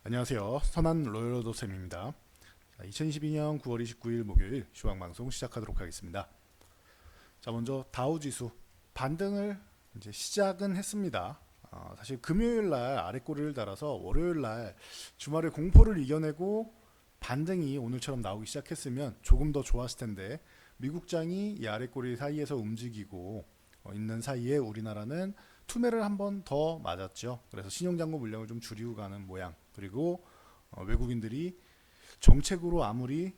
안녕하세요. 선한 로열도쌤입니다. 2022년 9월 29일 목요일 시황방송 시작하도록 하겠습니다. 자, 먼저 다우지수 반등을 이제 시작은 했습니다. 사실 금요일 날 아래꼬리를 달아서 월요일 날 주말에 공포를 이겨내고 반등이 오늘처럼 나오기 시작했으면 조금 더 좋았을 텐데 미국장이 이 아래꼬리 사이에서 움직이고 있는 사이에 우리나라는 투매를 한 번 더 맞았죠. 그래서 신용잔고 물량을 좀 줄이고 가는 모양. 그리고 외국인들이 정책으로 아무리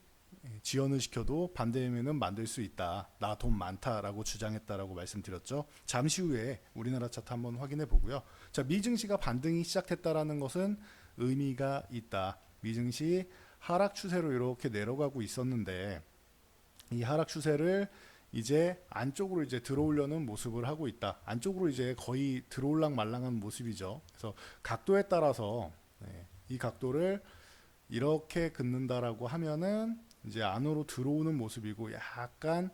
지연을 시켜도 반대면은 만들 수 있다. 나 돈 많다라고 주장했다라고 말씀드렸죠. 잠시 후에 우리나라 차트 한번 확인해 보고요. 자, 미증시가 반등이 시작했다라는 것은 의미가 있다. 미증시 하락 추세로 이렇게 내려가고 있었는데 이 하락 추세를 이제 안쪽으로 이제 들어오려는 모습을 하고 있다. 안쪽으로 이제 거의 들어올랑 말랑한 모습이죠. 그래서 각도에 따라서 이 각도를 이렇게 긋는다라고 하면은 이제 안으로 들어오는 모습이고 약간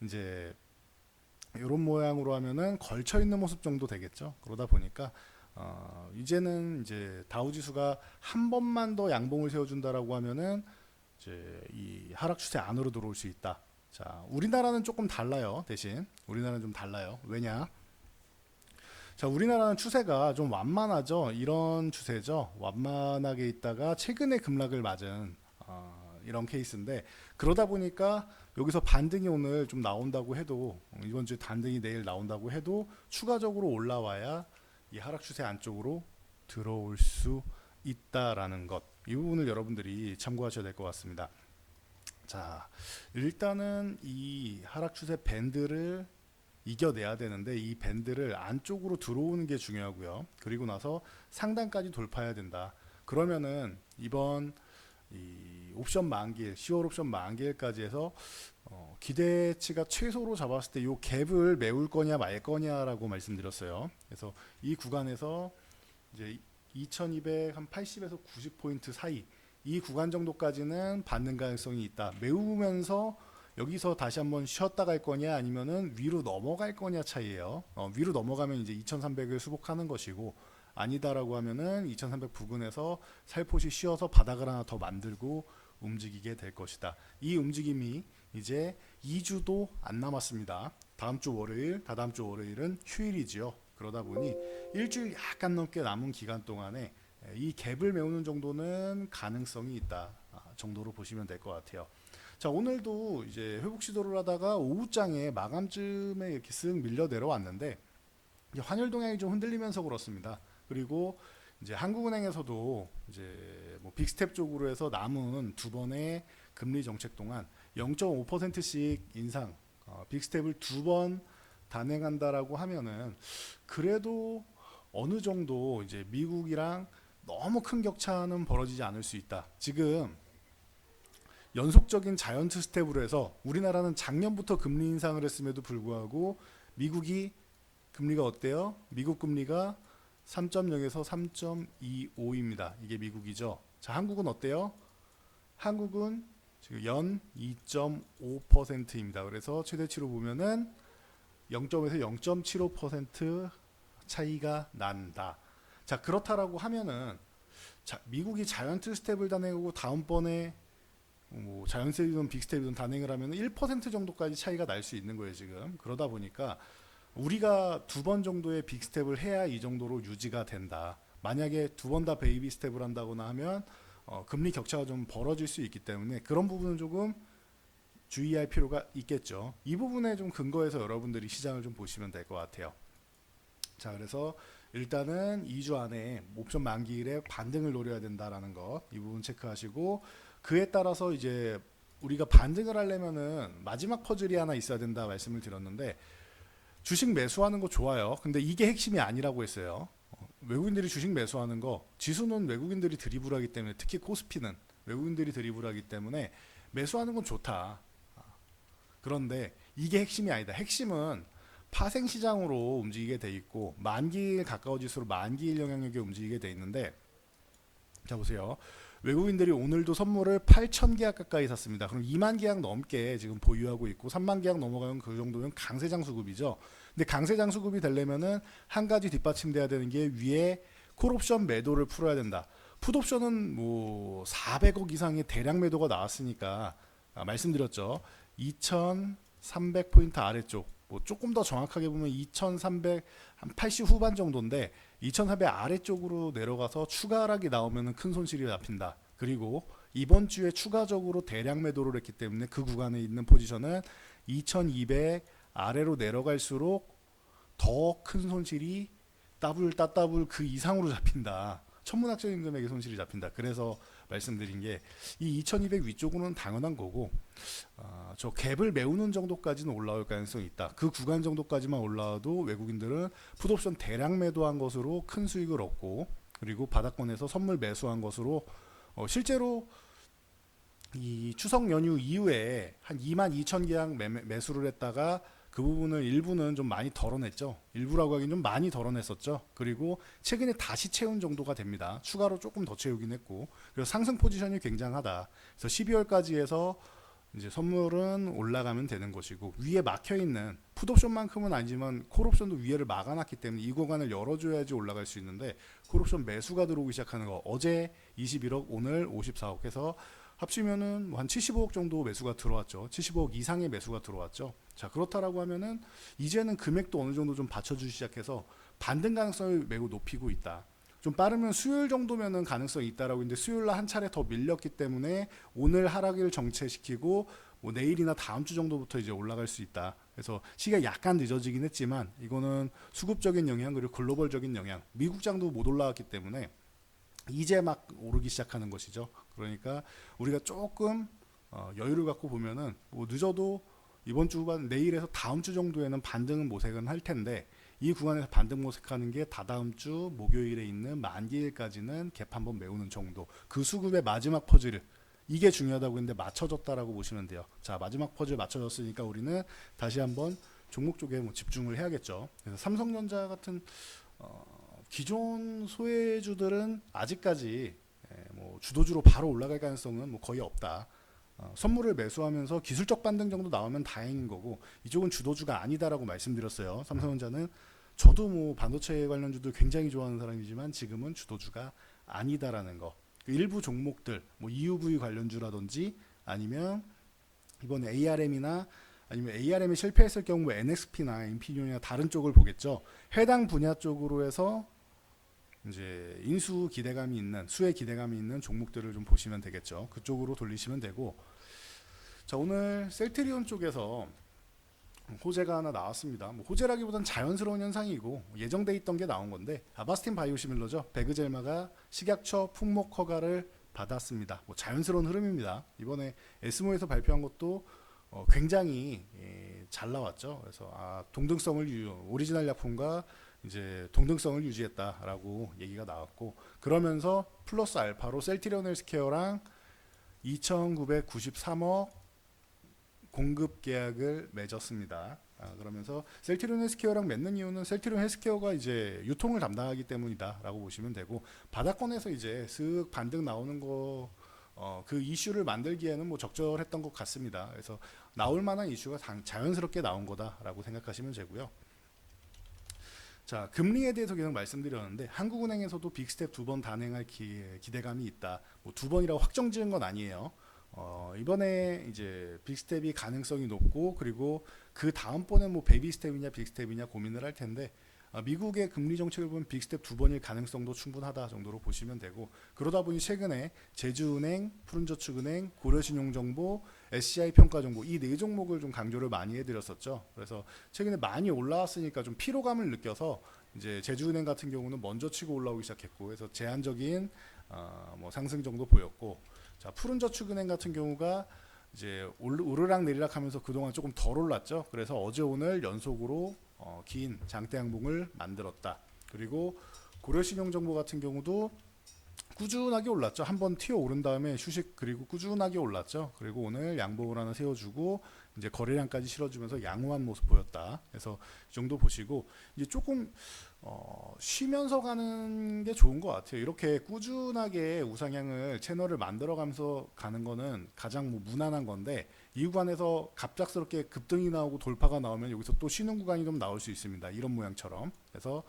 이제 이런 모양으로 하면은 걸쳐 있는 모습 정도 되겠죠. 그러다 보니까 이제는 이제 다우지수가 한 번만 더 양봉을 세워준다라고 하면은 이제 이 하락 추세 안으로 들어올 수 있다. 자, 우리나라는 조금 달라요. 대신 우리나라는 좀 달라요. 왜냐? 자, 우리나라는 추세가 좀 완만하죠. 이런 추세죠. 완만하게 있다가 최근에 급락을 맞은 이런 케이스인데 그러다 보니까 여기서 반등이 오늘 좀 나온다고 해도 이번 주에 반등이 내일 나온다고 해도 추가적으로 올라와야 이 하락 추세 안쪽으로 들어올 수 있다라는 것. 이 부분을 여러분들이 참고하셔야 될 것 같습니다. 자, 일단은 이 하락 추세 밴드를 이겨내야 되는데 이 밴드를 안쪽으로 들어오는 게 중요하고요. 그리고 나서 상단까지 돌파해야 된다. 그러면은 이번 이 옵션 만기일, 10월 옵션 만기일까지 해서 기대치가 최소로 잡았을 때 이 갭을 메울 거냐 말 거냐라고 말씀드렸어요. 그래서 이 구간에서 이제 2280에서 90포인트 사이 이 구간 정도까지는 받는 가능성이 있다. 메우면서 여기서 다시 한번 쉬었다 갈 거냐 아니면은 위로 넘어갈 거냐 차이예요. 위로 넘어가면 이제 2300을 수복하는 것이고 아니다라고 하면은 2300 부근에서 살포시 쉬어서 바닥을 하나 더 만들고 움직이게 될 것이다. 이 움직임이 이제 2주도 안 남았습니다. 다음 주 월요일, 다다음 주 월요일은 휴일이지요. 그러다 보니 일주일 약간 넘게 남은 기간 동안에 이 갭을 메우는 정도는 가능성이 있다 정도로 보시면 될 것 같아요. 자, 오늘도 이제 회복 시도를 하다가 오후장에 마감쯤에 이렇게 쓱 밀려 내려왔는데 환율 동향이 좀 흔들리면서 그렇습니다. 그리고 이제 한국은행에서도 이제 뭐 빅스텝 쪽으로 해서 남은 두 번의 금리 정책 동안 0.5%씩 인상, 빅스텝을 두 번 단행한다라고 하면은 그래도 어느 정도 이제 미국이랑 너무 큰 격차는 벌어지지 않을 수 있다. 지금 연속적인 자이언트 스텝으로 해서 우리나라는 작년부터 금리 인상을 했음에도 불구하고 미국이 금리가 어때요? 미국 금리가 3.0에서 3.25입니다. 이게 미국이죠. 자, 한국은 어때요? 한국은 지금 연 2.5%입니다. 그래서 최대치로 보면은 0.에서 0.75% 차이가 난다. 자, 그렇다라고 하면은 자, 미국이 자이언트 스텝을 단행하고 다음번에 뭐 자이언트스텝이든 빅스텝이든 단행을 하면 1% 정도까지 차이가 날 수 있는 거예요 지금. 그러다 보니까 우리가 두 번 정도의 빅스텝을 해야 이 정도로 유지가 된다. 만약에 두 번 다 베이비 스텝을 한다거나 하면 금리 격차가 좀 벌어질 수 있기 때문에 그런 부분은 조금 주의할 필요가 있겠죠. 이 부분에 좀 근거해서 여러분들이 시장을 좀 보시면 될 것 같아요. 자, 그래서 일단은 2주 안에 옵션 만기일에 반등을 노려야 된다라는 것, 이 부분 체크하시고 그에 따라서 이제 우리가 반등을 하려면은 마지막 퍼즐이 하나 있어야 된다 말씀을 드렸는데 주식 매수하는 거 좋아요. 근데 이게 핵심이 아니라고 했어요. 외국인들이 주식 매수하는 거 지수는 외국인들이 드리블하기 때문에 특히 코스피는 외국인들이 드리블하기 때문에 매수하는 건 좋다. 그런데 이게 핵심이 아니다. 핵심은 파생 시장으로 움직이게 돼 있고 만기일 가까워질수록 만기일 영향력에 움직이게 돼 있는데 자 보세요. 외국인들이 오늘도 선물을 8천 계약 가까이 샀습니다. 그럼 2만 계약 넘게 지금 보유하고 있고 3만 계약 넘어가면 그 정도면 강세장 수급이죠. 근데 강세장 수급이 되려면은 한 가지 뒷받침돼야 되는 게 위에 콜옵션 매도를 풀어야 된다. 풋옵션은 뭐 400억 이상의 대량 매도가 나왔으니까 말씀드렸죠. 2300포인트 아래쪽, 뭐 조금 더 정확하게 보면 2300 한 80 후반 정도인데 2300 아래쪽으로 내려가서 추가 하락이 나오면 큰 손실이 잡힌다. 그리고 이번 주에 추가적으로 대량 매도를 했기 때문에 그 구간에 있는 포지션은 2200 아래로 내려갈수록 더 큰 손실이 따블 그 이상으로 잡힌다. 천문학적인 금액의 손실이 잡힌다. 그래서 말씀드린 게 이 2200 위쪽으로는 당연한 거고, 저 갭을 메우는 정도까지는 올라올 가능성이 있다. 그 구간 정도까지만 올라와도 외국인들은 풋옵션 대량 매도한 것으로 큰 수익을 얻고, 그리고 바닥권에서 선물 매수한 것으로 실제로 이 추석 연휴 이후에 한 22,000계약 매수를 했다가 그 부분을 일부는 좀 많이 덜어냈죠. 일부라고 하긴 좀 많이 덜어냈었죠. 그리고 최근에 다시 채운 정도가 됩니다. 추가로 조금 더 채우긴 했고, 그래서 상승 포지션이 굉장하다. 그래서 12월까지 해서 이제 선물은 올라가면 되는 것이고, 위에 막혀 있는 풋옵션만큼은 아니지만 콜옵션도 위에를 막아놨기 때문에 이 구간을 열어줘야지 올라갈 수 있는데, 콜옵션 매수가 들어오기 시작하는 거, 어제 21억, 오늘 54억 해서 합치면은 한 75억 정도 매수가 들어왔죠. 75억 이상의 매수가 들어왔죠. 자, 그렇다라고 하면은 이제는 금액도 어느 정도 좀 받쳐주기 시작해서 반등 가능성을 매우 높이고 있다. 좀 빠르면 수요일 정도면은 가능성이 있다라고 했는데 수요일 날 한 차례 더 밀렸기 때문에 오늘 하락을 정체시키고 뭐 내일이나 다음 주 정도부터 이제 올라갈 수 있다. 그래서 시기가 약간 늦어지긴 했지만 이거는 수급적인 영향 그리고 글로벌적인 영향, 미국장도 못 올라왔기 때문에 이제 막 오르기 시작하는 것이죠. 그러니까 우리가 조금 여유를 갖고 보면은 뭐 늦어도 이번 주 후반 내일에서 다음 주 정도에는 반등은 모색은 할 텐데 이 구간에서 반등 모색하는 게 다다음 주 목요일에 있는 만기일까지는 갭 한번 메우는 정도. 그 수급의 마지막 퍼즐 이게 중요하다고 했는데 맞춰졌다라고 보시면 돼요. 자, 마지막 퍼즐 맞춰졌으니까 우리는 다시 한번 종목 쪽에 뭐 집중을 해야겠죠. 그래서 삼성전자 같은 기존 소외주들은 아직까지 뭐 주도주로 바로 올라갈 가능성은 뭐 거의 없다. 선물을 매수하면서 기술적 반등 정도 나오면 다행인 거고 이쪽은 주도주가 아니다라고 말씀드렸어요. 삼성전자는 저도 뭐 반도체 관련주들 굉장히 좋아하는 사람이지만 지금은 주도주가 아니다라는 거. 일부 종목들 뭐 EUV 관련주라든지 아니면 이번에 ARM이나 아니면 ARM이 실패했을 경우 NXP나 인피니온이나 다른 쪽을 보겠죠. 해당 분야 쪽으로 해서 이제 인수 기대감이 있는 수혜 기대감이 있는 종목들을 좀 보시면 되겠죠. 그쪽으로 돌리시면 되고, 자 오늘 셀트리온 쪽에서 호재가 하나 나왔습니다. 뭐 호재라기보단 자연스러운 현상이고 예정돼 있던 게 나온 건데 아바스틴 바이오시밀러죠. 베그젤마가 식약처 품목 허가를 받았습니다. 뭐 자연스러운 흐름입니다. 이번에 에스모에서 발표한 것도 굉장히 잘 나왔죠. 그래서 동등성을 오리지널 약품과 이제 동등성을 유지했다라고 얘기가 나왔고 그러면서 플러스 알파로 셀트리온 헬스케어랑 2,993억 공급 계약을 맺었습니다. 그러면서 셀트리온 헬스케어랑 맺는 이유는 셀트리온 헬스케어가 이제 유통을 담당하기 때문이다라고 보시면 되고 바닥권에서 이제 슥 반등 나오는 거 그 이슈를 만들기에는 뭐 적절했던 것 같습니다. 그래서 나올 만한 이슈가 자연스럽게 나온 거다라고 생각하시면 되고요. 자, 금리에 대해서 계속 말씀드렸는데 한국은행에서도 빅스텝 2번 단행할 기대감이 있다. 뭐 2번이라고 확정 지은 건 아니에요. 이번에 이제 빅스텝이 가능성이 높고 그리고 그 다음번에 뭐 베이비 스텝이냐 빅스텝이냐 고민을 할 텐데 미국의 금리 정책을 보면 빅스텝 2번일 가능성도 충분하다 정도로 보시면 되고 그러다 보니 최근에 제주은행, 푸른저축은행, 고려신용정보, SCI 평가정보 이 네 종목을 좀 강조를 많이 해드렸었죠. 그래서 최근에 많이 올라왔으니까 좀 피로감을 느껴서 이제 제주은행 같은 경우는 먼저 치고 올라오기 시작했고 그래서 제한적인 뭐 상승 정도 보였고 자 푸른저축은행 같은 경우가 이제 오르락 내리락 하면서 그동안 조금 덜 올랐죠. 그래서 어제 오늘 연속으로 긴 장대 양봉을 만들었다. 그리고 고려신용정보 같은 경우도 꾸준하게 올랐죠. 한번 튀어 오른 다음에 휴식 그리고 꾸준하게 올랐죠. 그리고 오늘 양봉을 하나 세워주고 이제 거래량까지 실어주면서 양호한 모습 보였다. 그래서 이 정도 보시고 이제 조금 쉬면서 가는 게 좋은 것 같아요. 이렇게 꾸준하게 우상향을 채널을 만들어가면서 가는 거는 가장 뭐 무난한 건데 이 구간에서 갑작스럽게 급등이 나오고 돌파가 나오면 여기서 또 쉬는 구간이 좀 나올 수 있습니다. 이런 모양처럼. 그래서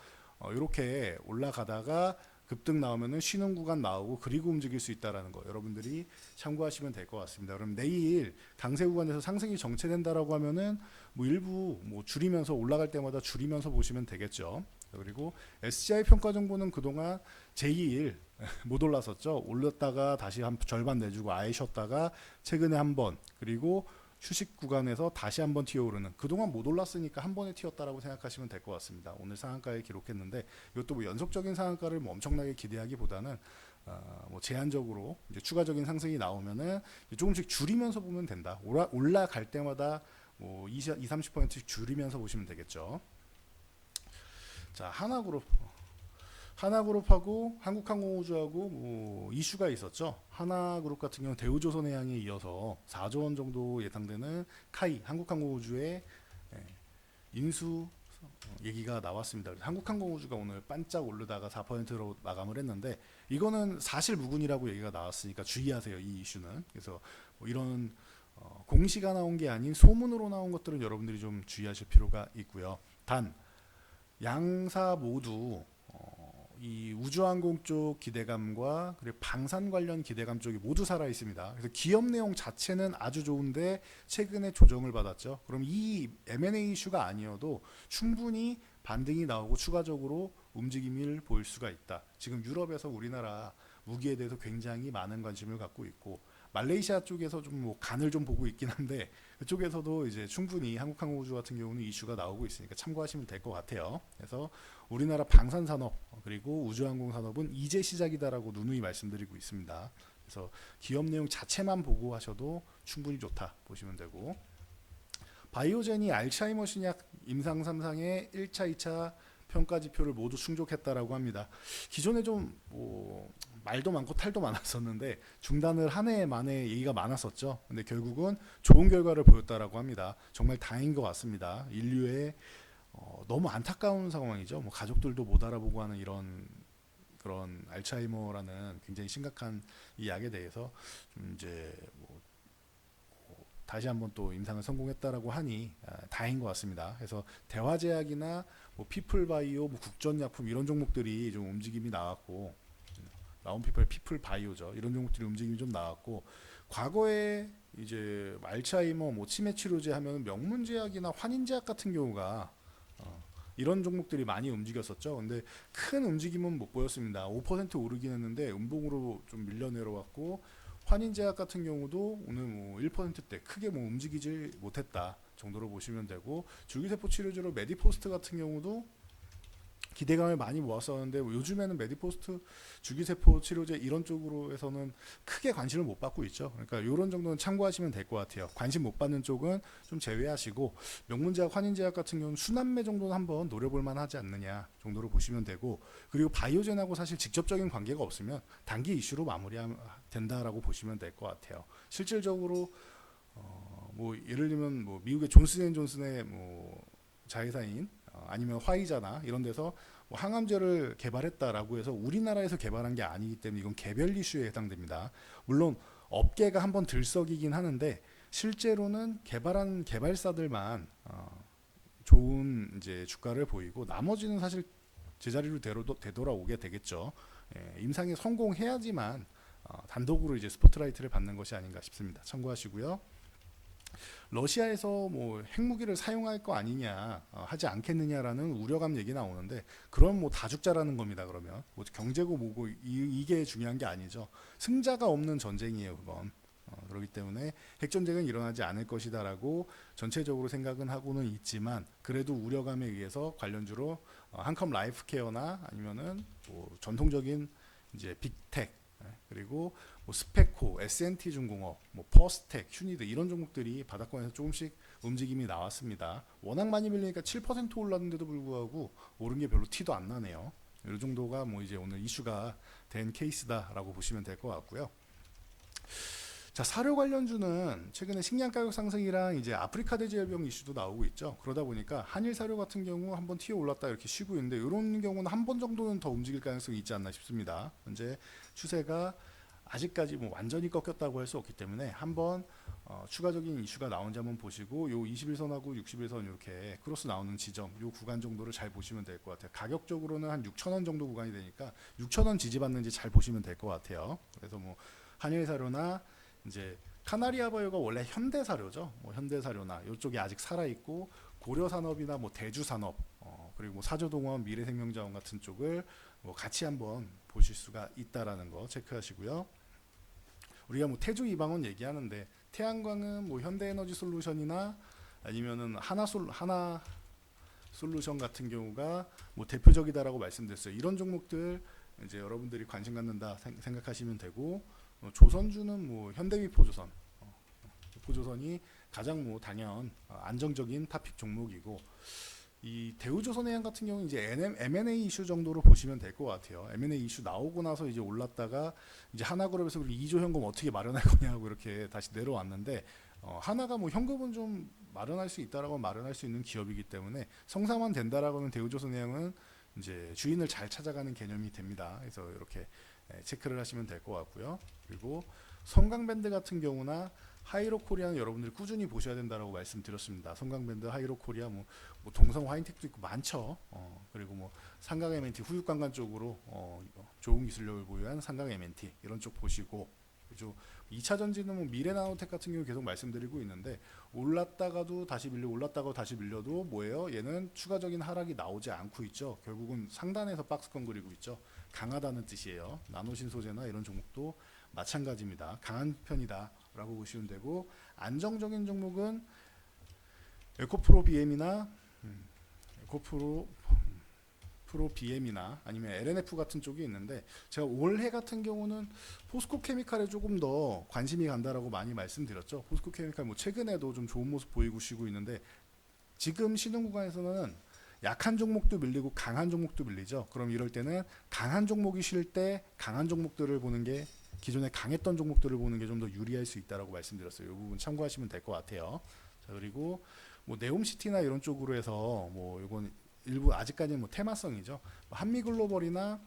이렇게 올라가다가 급등 나오면은 쉬는 구간 나오고 그리고 움직일 수 있다라는 거 여러분들이 참고하시면 될 것 같습니다. 그럼 내일 강세 구간에서 상승이 정체된다라고 하면은 뭐 일부 뭐 줄이면서 올라갈 때마다 줄이면서 보시면 되겠죠. 그리고 SCI 평가 정보는 그동안 제2일 못 올랐었죠. 올렸다가 다시 한 절반 내주고 아예 쉬었다가 최근에 한 번, 그리고 휴식 구간에서 다시 한번 튀어오르는, 그동안 못 올랐으니까 한 번에 튀었다라고 생각하시면 될 것 같습니다. 오늘 상한가에 기록했는데 이것도 뭐 연속적인 상한가를 뭐 엄청나게 기대하기보다는 뭐 제한적으로 이제 추가적인 상승이 나오면은 조금씩 줄이면서 보면 된다. 올라갈 때마다 뭐 20-30%씩 줄이면서 보시면 되겠죠. 자, 하나그룹하고 한국항공우주하고 뭐 이슈가 있었죠. 하나그룹 같은 경우는 대우조선해양에 이어서 4조 원 정도 예상되는 카이 한국항공우주의 인수 얘기가 나왔습니다. 한국항공우주가 오늘 반짝 오르다가 4%로 마감을 했는데 이거는 사실 무근이라고 얘기가 나왔으니까 주의하세요. 이 이슈는. 그래서 뭐 이런 공시가 나온 게 아닌 소문으로 나온 것들은 여러분들이 좀 주의하실 필요가 있고요. 단 양사 모두 이 우주항공 쪽 기대감과 그리고 방산 관련 기대감 쪽이 모두 살아 있습니다. 그래서 기업 내용 자체는 아주 좋은데 최근에 조정을 받았죠. 그럼 이 M&A 이슈가 아니어도 충분히 반등이 나오고 추가적으로 움직임을 보일 수가 있다. 지금 유럽에서 우리나라 무기에 대해서 굉장히 많은 관심을 갖고 있고 말레이시아 쪽에서 좀 뭐 간을 좀 보고 있긴 한데 그쪽에서도 이제 충분히 한국항공우주 같은 경우는 이슈가 나오고 있으니까 참고하시면 될 것 같아요. 그래서 우리나라 방산산업 그리고 우주항공산업은 이제 시작이다라고 누누이 말씀드리고 있습니다. 그래서 기업 내용 자체만 보고 하셔도 충분히 좋다 보시면 되고, 바이오젠이 알츠하이머 신약 임상 3상의 1차, 2차 평가 지표를 모두 충족했다라고 합니다. 기존에 좀 뭐 말도 많고 탈도 많았었는데 중단을 한 해 만에 얘기가 많았었죠. 근데 결국은 좋은 결과를 보였다라고 합니다. 정말 다행인 것 같습니다. 인류의 너무 안타까운 상황이죠. 뭐 가족들도 못 알아보고 하는 이런 그런 알츠하이머라는 굉장히 심각한 이 약에 대해서 좀 이제 뭐 다시 한번 또 임상을 성공했다라고 하니 다행인 것 같습니다. 그래서 대화제약이나 뭐 피플바이오, 뭐 국전약품 이런 종목들이 좀 움직임이 나왔고, 피플바이오죠. 이런 종목들이 움직임이 좀 나왔고, 과거에 이제 알츠하이머, 뭐 치매 치료제 하면 명문제약이나 환인제약 같은 경우가 이런 종목들이 많이 움직였었죠. 근데 큰 움직임은 못 보였습니다. 5% 오르긴 했는데 음봉으로 좀 밀려 내려왔고, 환인제약 같은 경우도 오늘 뭐 1%대 크게 뭐 움직이질 못했다 정도로 보시면 되고, 줄기세포 치료제로 메디포스트 같은 경우도 기대감을 많이 모았었는데 요즘에는 메디포스트, 줄기세포 치료제 이런 쪽으로 해서는 크게 관심을 못 받고 있죠. 그러니까 이런 정도는 참고하시면 될 것 같아요. 관심 못 받는 쪽은 좀 제외하시고, 명문제약, 환인제약 같은 경우는 순환매 정도는 한번 노려볼 만하지 않느냐 정도로 보시면 되고, 그리고 바이오젠하고 사실 직접적인 관계가 없으면 단기 이슈로 마무리하면 된다라고 보시면 될 것 같아요. 실질적으로 뭐 예를 들면 뭐 미국의 존슨앤존슨의 뭐 자회사인 아니면 화이자나 이런 데서 뭐 항암제를 개발했다라고 해서 우리나라에서 개발한 게 아니기 때문에 이건 개별 이슈에 해당됩니다. 물론 업계가 한번 들썩이긴 하는데 실제로는 개발한 개발사들만 좋은 이제 주가를 보이고 나머지는 사실 제자리로 되돌아오게 되겠죠. 임상에 성공해야지만 단독으로 이제 스포트라이트를 받는 것이 아닌가 싶습니다. 참고하시고요. 러시아에서 뭐 핵무기를 사용할 거 아니냐, 하지 않겠느냐라는 우려감 얘기 나오는데, 그럼 뭐 다 죽자라는 겁니다. 그러면 뭐 경제고 뭐고 이게 중요한 게 아니죠. 승자가 없는 전쟁이에요, 그건. 그렇기 때문에 핵전쟁은 일어나지 않을 것이다라고 전체적으로 생각은 하고는 있지만, 그래도 우려감에 의해서 관련주로 한컴 라이프케어나 아니면은 뭐 전통적인 이제 빅텍, 그리고 뭐 스페코, S&T중공업, 뭐 퍼스텍, 휴니드 이런 종목들이 바닥권에서 조금씩 움직임이 나왔습니다. 워낙 많이 밀리니까 7% 올랐는데도 불구하고 오른 게 별로 티도 안 나네요. 이 정도가 뭐 이제 오늘 이슈가 된 케이스다라고 보시면 될 것 같고요. 자, 사료 관련주는 최근에 식량 가격 상승이랑 이제 아프리카 돼지열병 이슈도 나오고 있죠. 그러다 보니까 한일 사료 같은 경우 한번 튀어 올랐다 이렇게 쉬고 있는데, 이런 경우는 한 번 정도는 더 움직일 가능성이 있지 않나 싶습니다. 현재 추세가 아직까지 뭐 완전히 꺾였다고 할 수 없기 때문에 한번 추가적인 이슈가 나온지 한번 보시고 요 21선하고 61선 이렇게 크로스 나오는 지점 요 구간 정도를 잘 보시면 될 것 같아요. 가격적으로는 한 6,000원 정도 구간이 되니까 6,000원 지지받는지 잘 보시면 될 것 같아요. 그래서 뭐 한일사료나 이제 카나리아바이오가 원래 현대사료죠. 뭐 현대사료나 이쪽이 아직 살아있고 고려산업이나 뭐 대주산업 그리고 뭐 사조동원, 미래생명자원 같은 쪽을 뭐 같이 한번 보실 수가 있다라는 거 체크하시고요. 우리가 뭐 태주 이방원 얘기하는데 태양광은 뭐 현대에너지솔루션이나 아니면은 하나 솔루션 같은 경우가 뭐 대표적이다라고 말씀드렸어요. 이런 종목들 이제 여러분들이 관심 갖는다 생각하시면 되고 조선주는 뭐 현대위포조선, 포조선이 가장 뭐 당연 안정적인 탑픽 종목이고 이 대우조선해양 같은 경우는 이제 M&A 이슈 정도로 보시면 될 것 같아요. M&A 이슈 나오고 나서 이제 올랐다가 이제 하나그룹에서 2조 현금 어떻게 마련할 거냐고 이렇게 다시 내려왔는데 하나가 뭐 현금은 좀 마련할 수 있다라고 마련할 수 있는 기업이기 때문에 성사만 된다라고는 대우조선해양은 이제 주인을 잘 찾아가는 개념이 됩니다. 그래서 이렇게 체크를 하시면 될 것 같고요. 그리고 성강밴드 같은 경우나 하이로코리아는 여러분들이 꾸준히 보셔야 된다라고 말씀드렸습니다. 성강밴드, 하이로코리아, 뭐 동성 화인텍도 있고 많죠. 그리고 뭐 상강 M&T 후육관관 쪽으로 좋은 기술력을 보유한 상강 M&T 이런 쪽 보시고, 그죠? 2차 전지는 뭐 미래나노텍 같은 경우 계속 말씀드리고 있는데 올랐다가도 다시 밀려 올랐다가 다시 밀려도 뭐예요? 얘는 추가적인 하락이 나오지 않고 있죠. 결국은 상단에서 박스권 그리고 있죠. 강하다는 뜻이에요. 나노신소재나 이런 종목도 마찬가지입니다. 강한 편이다라고 보시면 되고 안정적인 종목은 에코프로 BM이나 에코프로 BM이나 아니면 LNF 같은 쪽이 있는데 제가 올해 같은 경우는 포스코 케미칼에 조금 더 관심이 간다라고 많이 말씀드렸죠. 포스코 케미칼 뭐 최근에도 좀 좋은 모습 보이고 쉬고 있는데 지금 시등 구간에서는 약한 종목도 밀리고 강한 종목도 밀리죠. 그럼 이럴 때는 강한 종목이 쉴 때 강한 종목들을 보는 게 기존에 강했던 종목들을 보는 게 좀 더 유리할 수 있다라고 말씀드렸어요. 이 부분 참고하시면 될 것 같아요. 자, 그리고 뭐 네옴시티나 이런 쪽으로 해서 뭐 이건 일부 아직까지는 뭐 테마성이죠. 한미글로벌이나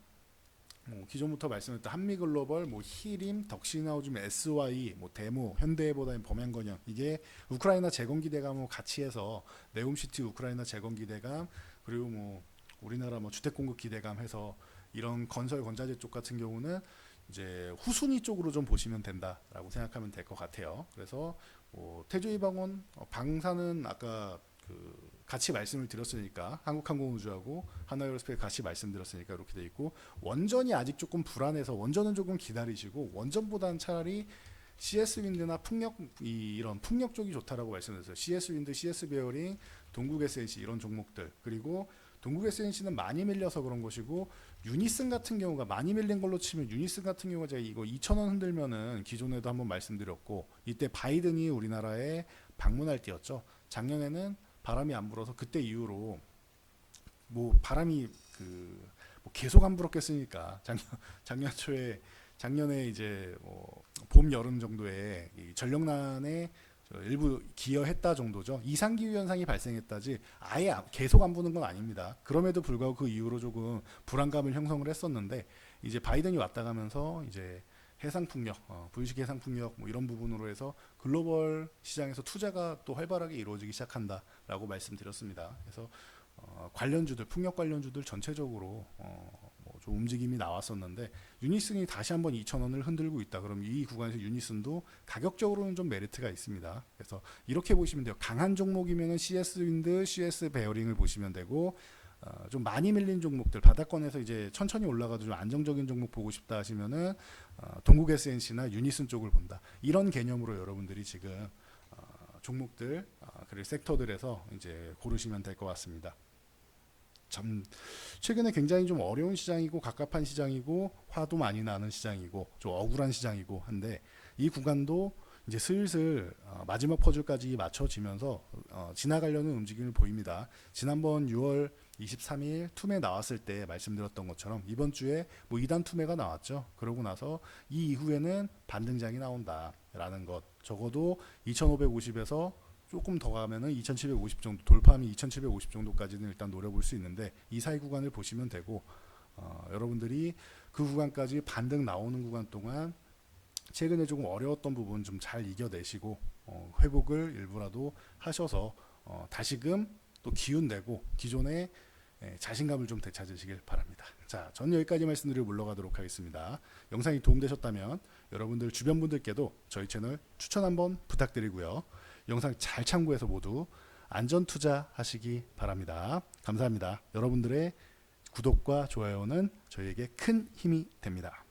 뭐 기존부터 말씀드렸던 한미글로벌, 뭐 히림, 덕신하우즘, SY, 뭐 대모, 현대해보다는 범양건영 이게 우크라이나 재건 기대감을 같이 해서 네옴시티 우크라이나 재건 기대감 그리고 뭐 우리나라 뭐 주택 공급 기대감 해서 이런 건설 건자재 쪽 같은 경우는 이제 후순위 쪽으로 좀 보시면 된다라고 생각하면 될 것 같아요. 그래서 뭐 태조이방원, 방사는 아까 같이 말씀을 드렸으니까 한국항공우주하고 하나에어로스페이스 같이 말씀드렸으니까 이렇게 돼 있고 원전이 아직 조금 불안해서 원전은 조금 기다리시고 원전보다는 차라리 CS 윈드나 풍력 이런 풍력 쪽이 좋다라고 말씀드렸어요. CS 윈드, CS 베어링, 동국 SNC 이런 종목들 그리고 동국 SNC는 많이 밀려서 그런 것이고 유니슨 같은 경우가 많이 밀린 걸로 치면 유니슨 같은 경우가 제가 이거 2,000원 흔들면은 기존에도 한번 말씀드렸고 이때 바이든이 우리나라에 방문할 때였죠. 작년에는 바람이 안 불어서 그때 이후로 뭐 바람이 뭐 계속 안 불었겠으니까 작년에 이제 봄 여름 정도에 이 전력난에 일부 기여했다 정도죠. 이상 기후 현상이 발생했다지 아예 계속 안 부는 건 아닙니다. 그럼에도 불구하고 그 이후로 조금 불안감을 형성을 했었는데 이제 바이든이 왔다 가면서 이제 해상 풍력, 분식 해상 풍력 뭐 이런 부분으로 해서 글로벌 시장에서 투자가 또 활발하게 이루어지기 시작한다라고 말씀드렸습니다. 그래서 관련주들, 풍력 관련주들 전체적으로 좀 움직임이 나왔었는데 유니슨이 다시 한번 2,000원을 흔들고 있다. 그럼 이 구간에서 유니슨도 가격적으로는 좀 메리트가 있습니다. 그래서 이렇게 보시면 돼요. 강한 종목이면은 CS 윈드, CS 베어링을 보시면 되고 좀 많이 밀린 종목들 바닥권에서 이제 천천히 올라가도 좀 안정적인 종목 보고 싶다 하시면은 동국 SNC나 유니슨 쪽을 본다. 이런 개념으로 여러분들이 지금 종목들 그리고 섹터들에서 이제 고르시면 될 것 같습니다. 참 최근에 굉장히 좀 어려운 시장이고 갑갑한 시장이고 화도 많이 나는 시장이고 좀 억울한 시장이고 한데 이 구간도 이제 슬슬 마지막 퍼즐까지 맞춰지면서 지나가려는 움직임을 보입니다. 지난번 6월 23일 투매 나왔을 때 말씀드렸던 것처럼 이번 주에 뭐 2단 투매가 나왔죠. 그러고 나서 이 이후에는 반등장이 나온다라는 것. 적어도 2550에서 조금 더 가면은 2750 정도 돌파하면 2750 정도까지는 일단 노려볼 수 있는데 이 사이 구간을 보시면 되고 여러분들이 그 구간까지 반등 나오는 구간 동안 최근에 조금 어려웠던 부분 좀 잘 이겨내시고 회복을 일부라도 하셔서 다시금 또 기운 내고 기존의 자신감을 좀 되찾으시길 바랍니다. 자, 전 여기까지 말씀드리고 물러가도록 하겠습니다. 영상이 도움되셨다면 여러분들 주변 분들께도 저희 채널 추천 한번 부탁드리고요. 영상 잘 참고해서 모두 안전 투자하시기 바랍니다. 감사합니다. 여러분들의 구독과 좋아요는 저희에게 큰 힘이 됩니다.